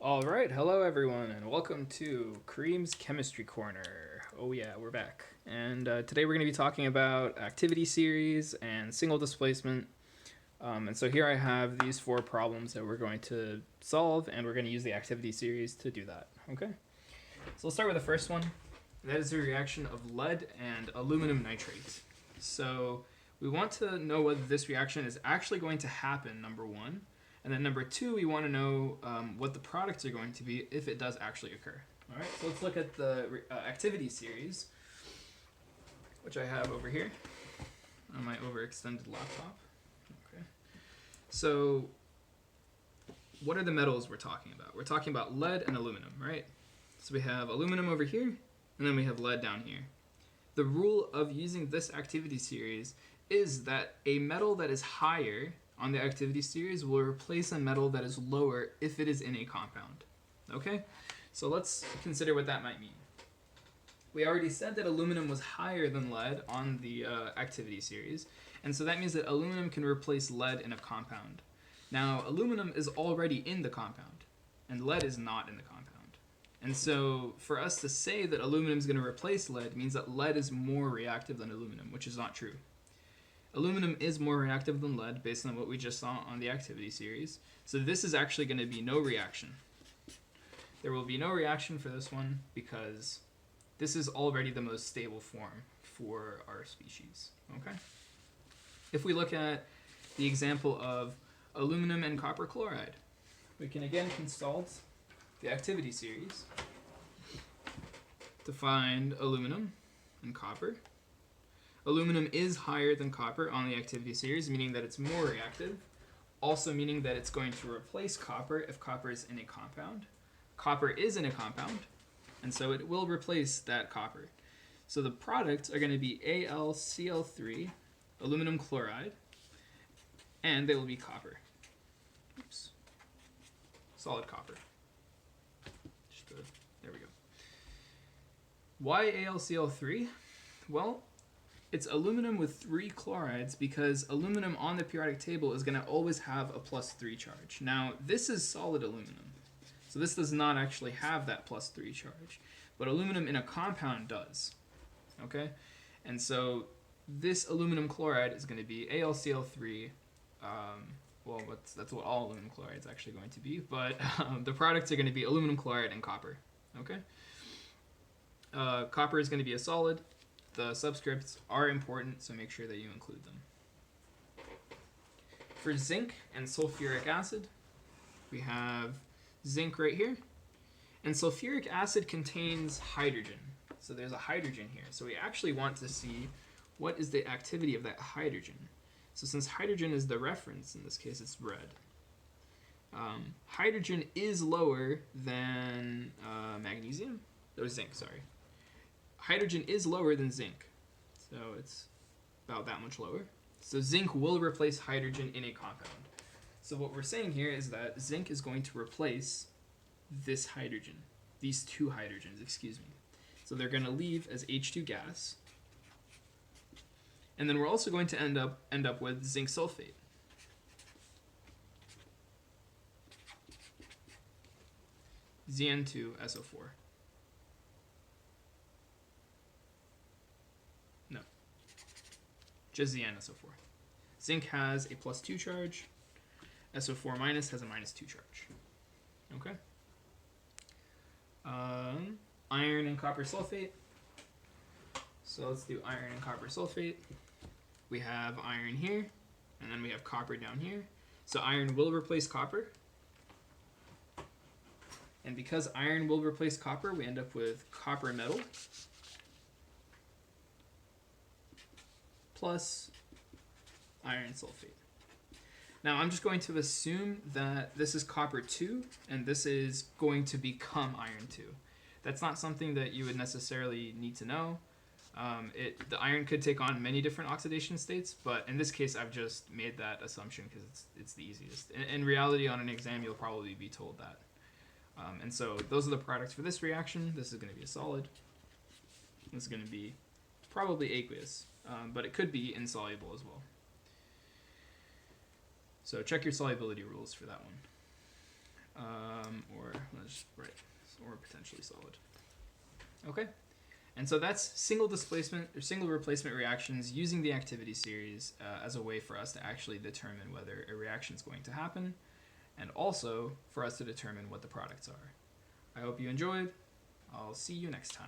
All right, hello everyone, and welcome to Kareem's Chemistry Corner. Oh yeah, we're back. And today we're going to be talking about activity series and single displacement. And so here I have these four problems that we're going to solve, and we're going to use the activity series to do that. Okay? So let's start with the first one. That is the reaction of lead and aluminum nitrate. So we want to know whether this reaction is actually going to happen, number one. And then number two, we want to know what the products are going to be if it does actually occur. All right, so let's look at the activity series, which I have over here on my overextended laptop. Okay. So what are the metals we're talking about? We're talking about lead and aluminum, right? So we have aluminum over here, and then we have lead down here. The rule of using this activity series is that a metal that is higher on the activity series will replace a metal that is lower if it is in a compound. Okay? So let's consider what that might mean. We already said that aluminum was higher than lead on the activity series, and so that means that aluminum can replace lead in a compound. Now, aluminum is already in the compound, and lead is not in the compound. And so for us to say that aluminum is going to replace lead means that lead is more reactive than aluminum, which is not true. Aluminum is more reactive than lead based on what we just saw on the activity series. So this is actually going to be no reaction. There will be no reaction for this one because this is already the most stable form for our species. Okay? If we look at the example of aluminum and copper chloride, we can again consult the activity series to find aluminum and copper. Aluminum is higher than copper on the activity series, meaning that it's more reactive, also meaning that it's going to replace copper if copper is in a compound. Copper is in a compound, and so it will replace that copper. So the products are going to be AlCl3, aluminum chloride, and they will be copper. Oops. Solid copper. There we go. Why AlCl3? Well, it's aluminum with 3 chlorides because aluminum on the periodic table is going to always have a +3 charge. Now, this is solid aluminum, so this does not actually have that +3 charge, but aluminum in a compound does. Okay? And so this aluminum chloride is going to be AlCl3. Well, that's what all aluminum chloride is actually going to be, but the products are going to be aluminum chloride and copper. Okay? Copper is going to be a solid. The subscripts are important, so make sure that you include them. For zinc and sulfuric acid, we have zinc right here, and sulfuric acid contains hydrogen. So there's a hydrogen here. So we actually want to see what is the activity of that hydrogen. So since hydrogen is the reference, in this case it's red. Hydrogen is lower than magnesium, or zinc, sorry. Hydrogen is lower than zinc, so it's about that much lower. So zinc will replace hydrogen in a compound. So what we're saying here is that zinc is going to replace this hydrogen, these two hydrogens, excuse me. So they're going to leave as H2 gas. And then we're also going to end up with zinc sulfate. Zn2SO4. No. Just ZnSO4. Zinc has a +2 charge. SO4 minus has a -2 charge. Okay? Iron and copper sulfate. So let's do iron and copper sulfate. We have iron here, and then we have copper down here. So iron will replace copper. And because iron will replace copper, we end up with copper metal plus iron sulfate. Now I'm just going to assume that this is copper 2, and this is going to become iron 2. That's not something that you would necessarily need to know. The iron could take on many different oxidation states, but in this case I've just made that assumption because it's the easiest. In reality, on an exam you'll probably be told that. And so those are the products for this reaction. This is going to be a solid. This is going to be probably aqueous, but it could be insoluble as well. So check your solubility rules for that one. Or right, or potentially solid. Okay. And so that's single displacement or single replacement reactions using the activity series as a way for us to actually determine whether a reaction is going to happen, and also for us to determine what the products are. I hope you enjoyed. I'll see you next time.